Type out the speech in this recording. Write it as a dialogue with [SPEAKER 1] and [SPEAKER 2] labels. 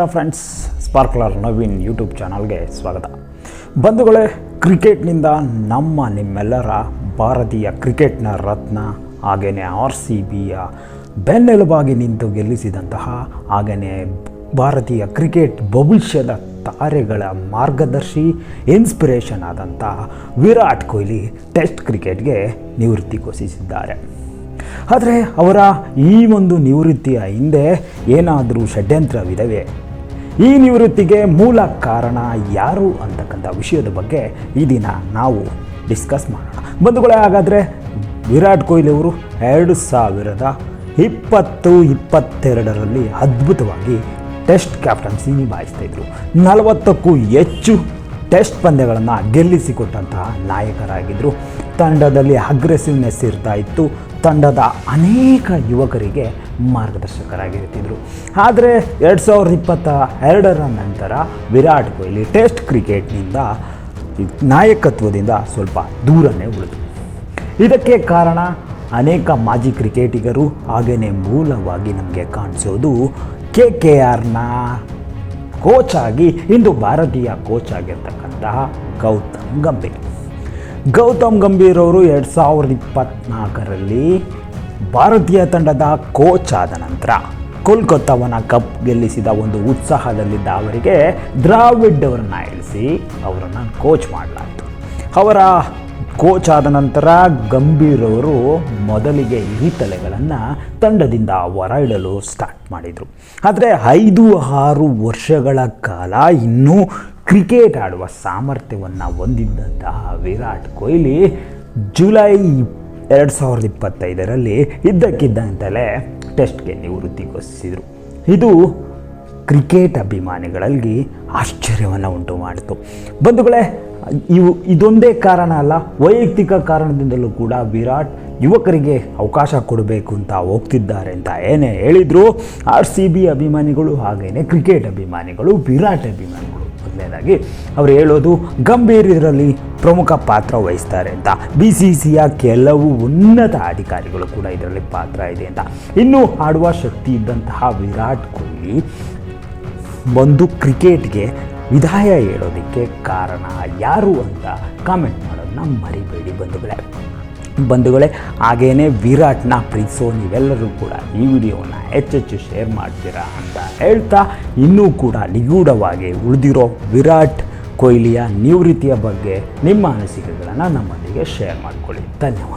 [SPEAKER 1] Friends, ಸ್ಪಾರ್ಕ್ಲರ್ Naveen YouTube ಚಾನಲ್ಗೆ ಸ್ವಾಗತ. ಬಂಧುಗಳೇ, ಕ್ರಿಕೆಟ್ನಿಂದ ನಿಮ್ಮೆಲ್ಲರ ಭಾರತೀಯ ಕ್ರಿಕೆಟ್ನ ರತ್ನ, ಹಾಗೆಯೇ RCBಯ ಬೆನ್ನೆಲುಬಾಗಿ ನಿಂತು ಗೆಲ್ಲಿಸಿದಂತಹ, ಹಾಗೆಯೇ ಭಾರತೀಯ ಕ್ರಿಕೆಟ್ ಭವಿಷ್ಯದ ತಾರೆಗಳ ಮಾರ್ಗದರ್ಶಿ, ಇನ್ಸ್ಪಿರೇಷನ್ ಆದಂತಹ ವಿರಾಟ್ ಕೊಹ್ಲಿ ಟೆಸ್ಟ್ ಕ್ರಿಕೆಟ್ಗೆ ನಿವೃತ್ತಿ ಘೋಷಿಸಿದ್ದಾರೆ. ಆದರೆ ಅವರ ಈ ಒಂದು ನಿವೃತ್ತಿಯ ಹಿಂದೆ ಏನಾದರೂ ಷಡ್ಯಂತ್ರವಿದೆಯೇ? ಈ ನಿವೃತ್ತಿಗೆ ಮೂಲ ಕಾರಣ ಯಾರು ಅಂತಕ್ಕಂಥ ವಿಷಯದ ಬಗ್ಗೆ ಈ ದಿನ ನಾವು ಡಿಸ್ಕಸ್ ಮಾಡೋಣ. ಬಂಧುಗಳೇ, ಹಾಗಾದರೆ ವಿರಾಟ್ ಕೊಹ್ಲಿ ಅವರು 2020-22ರಲ್ಲಿ ಅದ್ಭುತವಾಗಿ ಟೆಸ್ಟ್ ಕ್ಯಾಪ್ಟನ್ಸಿ ನಿಭಾಯಿಸ್ತಾಯಿದ್ರು. 40ಕ್ಕೂ ಹೆಚ್ಚು ಟೆಸ್ಟ್ ಪಂದ್ಯಗಳನ್ನು ಗೆಲ್ಲಿಸಿಕೊಟ್ಟಂತಹ ನಾಯಕರಾಗಿದ್ದರು. ತಂಡದಲ್ಲಿ ಅಗ್ರೆಸಿವ್ನೆಸ್ ಇರ್ತಾ ಇತ್ತು. ತಂಡದ ಅನೇಕ ಯುವಕರಿಗೆ ಮಾರ್ಗದರ್ಶಕರಾಗಿರ್ತಿದ್ರು. ಆದರೆ 2022ರ ನಂತರ ವಿರಾಟ್ ಕೊಹ್ಲಿ ಟೆಸ್ಟ್ ಕ್ರಿಕೆಟ್ನಿಂದ ನಾಯಕತ್ವದಿಂದ ಸ್ವಲ್ಪ ದೂರನೇ ಉಳಿದು. ಇದಕ್ಕೆ ಕಾರಣ ಅನೇಕ ಮಾಜಿ ಕ್ರಿಕೆಟಿಗರು, ಹಾಗೆಯೇ ಮೂಲವಾಗಿ ನಮಗೆ ಕಾಣಿಸೋದು KKRನ ಕೋಚ್ ಆಗಿ ಇಂದು ಭಾರತೀಯ ಕೋಚ್ ಆಗಿರ್ತಕ್ಕಂತಹ ಗೌತಮ್ ಗಂಭೀರ್ ಅವರು 2024ರಲ್ಲಿ ಭಾರತೀಯ ತಂಡದ ಕೋಚ್ ಆದ ನಂತರ ಕೋಲ್ಕತ್ತಾವನ್ನ ಕಪ್ ಗೆಲ್ಲಿಸಿದ ಒಂದು ಉತ್ಸಾಹದಲ್ಲಿದ್ದ ಅವರಿಗೆ ದ್ರಾವಿಡ್ ಅವರನ್ನು ಇಳಿಸಿ ಅವರನ್ನು ಕೋಚ್ ಮಾಡಲಾಯಿತು. ಅವರ ಕೋಚ್ ಆದ ನಂತರ ಗಂಭೀರ್ ಅವರು ಮೊದಲಿಗೆ ಈ ತಲೆಗಳನ್ನು ತಂಡದಿಂದ ಹೊರಯಿಡಲು ಸ್ಟಾರ್ಟ್ ಮಾಡಿದರು. ಆದರೆ 5-6 ವರ್ಷಗಳ ಕಾಲ ಇನ್ನೂ ಕ್ರಿಕೆಟ್ ಆಡುವ ಸಾಮರ್ಥ್ಯವನ್ನು ಹೊಂದಿದ್ದಂತಹ ವಿರಾಟ್ ಕೊಹ್ಲಿ ಜುಲೈ 2025ರಲ್ಲಿ ಇದ್ದಕ್ಕಿದ್ದಂತಲೇ ಟೆಸ್ಟ್ಗೆ ನಿವೃತ್ತಿ ಘೋಷಿಸಿದರು. ಇದು ಕ್ರಿಕೆಟ್ ಅಭಿಮಾನಿಗಳಲ್ಲಿ ಆಶ್ಚರ್ಯವನ್ನು ಉಂಟು ಮಾಡಿತು. ಬಂಧುಗಳೇ, ಇದೊಂದೇ ಕಾರಣ ಅಲ್ಲ, ವೈಯಕ್ತಿಕ ಕಾರಣದಿಂದಲೂ ಕೂಡ ವಿರಾಟ್ ಯುವಕರಿಗೆ ಅವಕಾಶ ಕೊಡಬೇಕು ಅಂತ ಹೋಗ್ತಿದ್ದಾರೆ ಅಂತ ಏನೇ ಹೇಳಿದ್ರು RCB ಅಭಿಮಾನಿಗಳು, ಹಾಗೆಯೇ ಕ್ರಿಕೆಟ್ ಅಭಿಮಾನಿಗಳು, ವಿರಾಟ್ ಅಭಿಮಾನಿಗಳು. ಮೊದಲನೇದಾಗಿ ಅವರು ಹೇಳೋದು ಗಂಭೀರ್ ಇದರಲ್ಲಿ ಪ್ರಮುಖ ಪಾತ್ರ ವಹಿಸ್ತಾರೆ ಅಂತ. BCCಯ ಕೆಲವು ಉನ್ನತ ಅಧಿಕಾರಿಗಳು ಕೂಡ ಇದರಲ್ಲಿ ಪಾತ್ರ ಇದೆ ಅಂತ. ಇನ್ನೂ ಆಡುವ ಶಕ್ತಿ ಇದ್ದಂತಹ ವಿರಾಟ್ ಕೊಹ್ಲಿ ಒಂದು ಕ್ರಿಕೆಟ್ಗೆ ವಿದಾಯ ಹೇಳೋದಕ್ಕೆ ಕಾರಣ ಯಾರು ಅಂತ ಕಾಮೆಂಟ್ ಮಾಡೋದನ್ನ ಮರಿಬೇಡಿ ಬಂಧುಗಳೇ. ಹಾಗೆಯೇ ವಿರಾಟ್ನ ಪ್ರೀತಿಸೋ ನೀವೆಲ್ಲರೂ ಕೂಡ ಈ ವಿಡಿಯೋವನ್ನು ಹೆಚ್ಚೆಚ್ಚು ಶೇರ್ ಮಾಡ್ತೀರಾ ಅಂತ ಹೇಳ್ತಾ, ಇನ್ನೂ ಕೂಡ ನಿಗೂಢವಾಗಿ ಉಳಿದಿರೋ ವಿರಾಟ್ ಕೊಹ್ಲಿಯ ನಿವೃತ್ತಿಯ ಬಗ್ಗೆ ನಿಮ್ಮ ಅನಿಸಿಕೆಗಳನ್ನು ನಮ್ಮೊಂದಿಗೆ ಶೇರ್ ಮಾಡಿಕೊಳ್ಳಿ. ಧನ್ಯವಾದ.